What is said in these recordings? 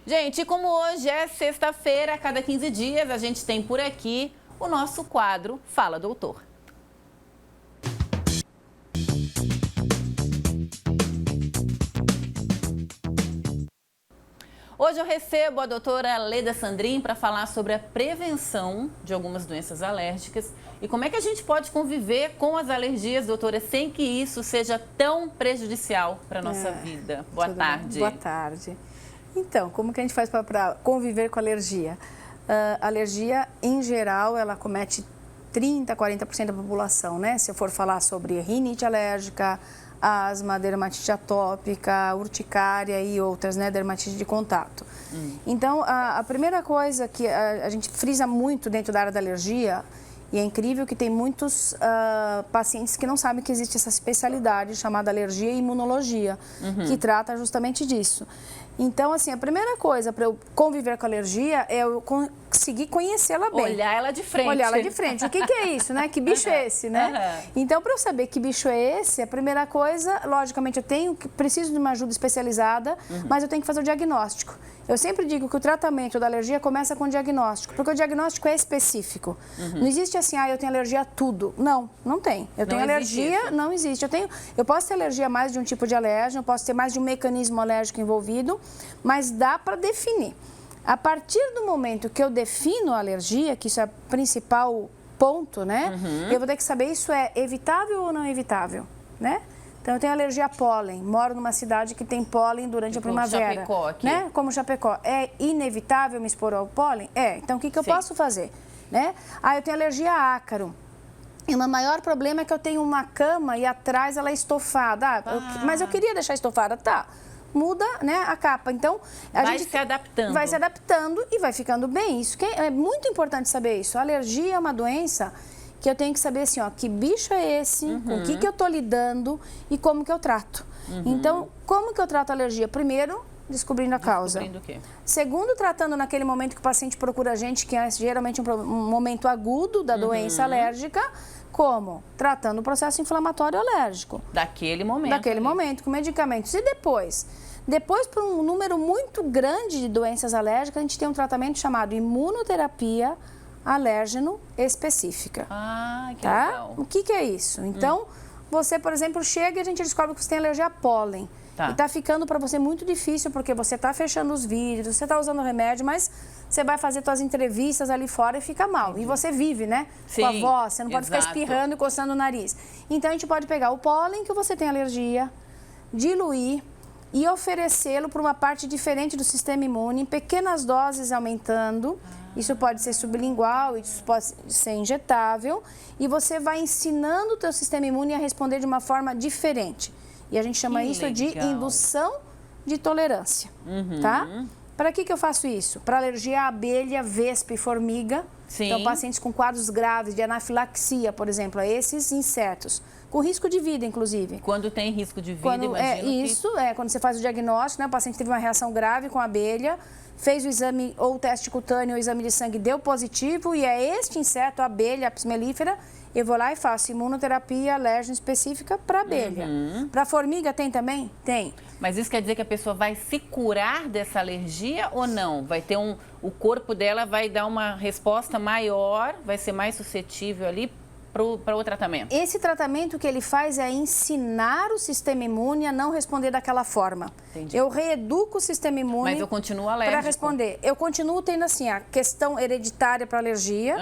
Gente, como hoje é sexta-feira, a cada 15 dias a gente tem por aqui o nosso quadro Fala Doutor. Hoje eu recebo a doutora Leda Sandrin para falar sobre a prevenção de algumas doenças alérgicas e como é que a gente pode conviver com as alergias, doutora, sem que isso seja tão prejudicial para a nossa vida. Boa tarde. Boa tarde. Então, como que a gente faz para conviver com a alergia? A alergia, em geral, ela comete 30%, 40% da população, né? Se eu for falar sobre rinite alérgica, asma, dermatite atópica, urticária e outras, né, dermatite de contato. Então, a primeira coisa que a gente frisa muito dentro da área da alergia, e é incrível que tem muitos pacientes que não sabem que existe essa especialidade chamada alergia e imunologia, que trata justamente disso. Então, assim, a primeira coisa para eu conviver com a alergia é eu conseguir conhecê-la bem. Olhar ela de frente. Olhar ela de frente. O que é isso, né? Que bicho é esse, né? Então, para eu saber que bicho é esse, a primeira coisa, logicamente, preciso de uma ajuda especializada, mas eu tenho que fazer o diagnóstico. Eu sempre digo que o tratamento da alergia começa com o diagnóstico, porque o diagnóstico é específico. Não existe assim, eu tenho alergia a tudo. Não, não tem. Eu tenho alergia, não existe. Eu posso ter alergia a mais de um tipo de alérgeno, eu posso ter mais de um mecanismo alérgico envolvido, mas dá para definir. A partir do momento que eu defino a alergia, que isso é o principal ponto, né? Eu vou ter que saber isso é evitável ou não evitável, né? Então, eu tenho alergia a pólen, moro numa cidade que tem pólen durante a primavera. Chapecó aqui. Né? Como Chapecó. É inevitável me expor ao pólen? É. Então, o que eu posso fazer? Né? Eu tenho alergia a ácaro. E o meu maior problema é que eu tenho uma cama e atrás ela é estofada. Mas eu queria deixar estofada. Tá. Muda, né, a capa. Então, a gente se adaptando. Vai se adaptando e vai ficando bem. Isso que é muito importante saber isso. A alergia é uma doença que eu tenho que saber assim, que bicho é esse, com o que eu tô lidando e como que eu trato. Então, como que eu trato a alergia? Primeiro, descobrindo a causa. Descobrindo o quê? Segundo, tratando naquele momento que o paciente procura a gente, que é geralmente um momento agudo da doença alérgica. Como? Tratando o processo inflamatório alérgico. Daquele momento. Daquele momento, com medicamentos. E depois? Depois, para um número muito grande de doenças alérgicas, a gente tem um tratamento chamado imunoterapia alérgeno específica. Que legal. O que é isso? Então, você, por exemplo, chega e a gente descobre que você tem alergia a pólen. E está ficando para você muito difícil, porque você está fechando os vidros, você está usando remédio, mas você vai fazer suas entrevistas ali fora e fica mal. E você vive, né? Sim, com a voz, você não pode ficar espirrando e coçando o nariz. Então, a gente pode pegar o pólen que você tem alergia, diluir e oferecê-lo para uma parte diferente do sistema imune, em pequenas doses aumentando. Isso pode ser sublingual, isso pode ser injetável. E você vai ensinando o teu sistema imune a responder de uma forma diferente. E a gente chama isso de indução de tolerância, tá? Para que eu faço isso? Para alergia à abelha, vespa e formiga. Então, pacientes com quadros graves de anafilaxia, por exemplo, a esses insetos. Com risco de vida, inclusive. Quando tem risco de vida, quando você faz o diagnóstico, né? O paciente teve uma reação grave com a abelha, fez o exame ou o teste cutâneo ou o exame de sangue, deu positivo, e é este inseto, a abelha, a apis mellifera, eu vou lá e faço imunoterapia alérgena específica para abelha. Para formiga tem também? Tem. Mas isso quer dizer que a pessoa vai se curar dessa alergia ou não? Vai ter o corpo dela vai dar uma resposta maior, vai ser mais suscetível ali para o tratamento? Esse tratamento que ele faz é ensinar o sistema imune a não responder daquela forma. Entendi. Eu reeduco o sistema imune. Mas eu continuo alérgico. Para responder. Eu continuo tendo, assim, a questão hereditária para alergia,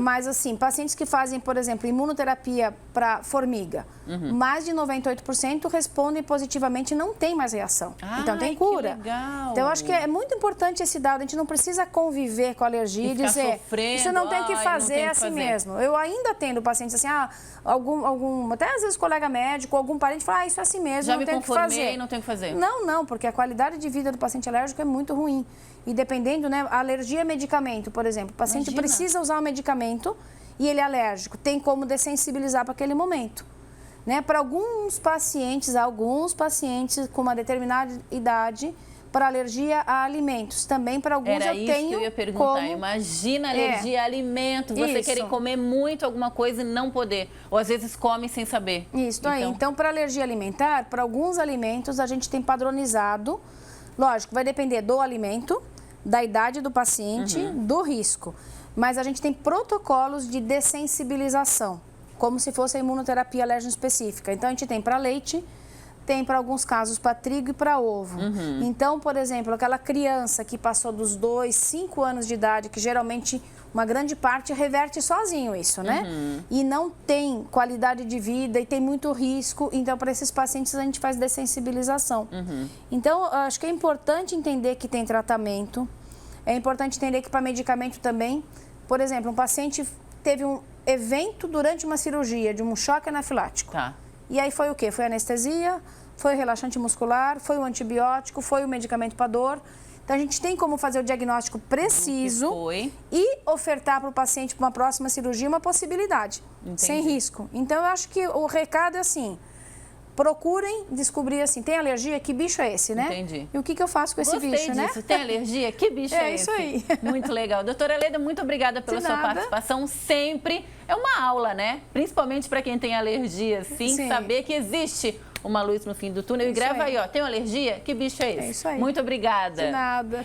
mas, assim, pacientes que fazem, por exemplo, imunoterapia para formiga, mais de 98% respondem positivamente e não tem mais reação. Então, tem cura. Que legal. Então, eu acho que é muito importante esse dado. A gente não precisa conviver com a alergia e dizer, sofrendo, isso não tem que fazer assim mesmo. Eu ainda tendo pacientes assim, até às vezes colega médico, algum parente fala, isso é assim mesmo, não tem o que fazer. Não tem o que fazer. Não, porque a qualidade de vida do paciente alérgico é muito ruim. E dependendo, né, a alergia a medicamento, por exemplo, o paciente precisa usar um medicamento e ele é alérgico, tem como dessensibilizar para aquele momento. Né? Para alguns pacientes com uma determinada idade, para alergia a alimentos. Também para alguns eu tenho que eu ia perguntar. Imagina alergia a alimento, você querer comer muito alguma coisa e não poder. Ou às vezes come sem saber. Isso aí. Então, para alergia alimentar, para alguns alimentos a gente tem padronizado. Lógico, vai depender do alimento, da idade do paciente, do risco. Mas a gente tem protocolos de dessensibilização, como se fosse a imunoterapia alérgena específica. Então, a gente tem para leite, tem para alguns casos para trigo e para ovo. Então, por exemplo, aquela criança que passou dos 2, 5 anos de idade, que geralmente uma grande parte reverte sozinho isso, né? E não tem qualidade de vida e tem muito risco. Então, para esses pacientes, a gente faz dessensibilização. Então, acho que é importante entender que tem tratamento. É importante entender que para medicamento também, por exemplo, um paciente teve um evento durante uma cirurgia de um choque anafilático. Tá. E aí foi o quê? Foi anestesia, foi o relaxante muscular, foi o antibiótico, foi o medicamento para dor. Então, a gente tem como fazer o diagnóstico preciso e ofertar para o paciente, para uma próxima cirurgia, uma possibilidade, sem risco. Então, eu acho que o recado é assim, procurem descobrir assim, tem alergia? Que bicho é esse, né? Entendi. E o que eu faço com esse bicho, né? Tem alergia? Que bicho é esse? Isso aí. Muito legal. Doutora Leda, muito obrigada pela sua participação. Sempre é uma aula, né? Principalmente para quem tem alergia, sim, saber que existe uma luz no fim do túnel. E grava aí, ó, tem alergia? Que bicho é esse? É isso aí. Muito obrigada. De nada.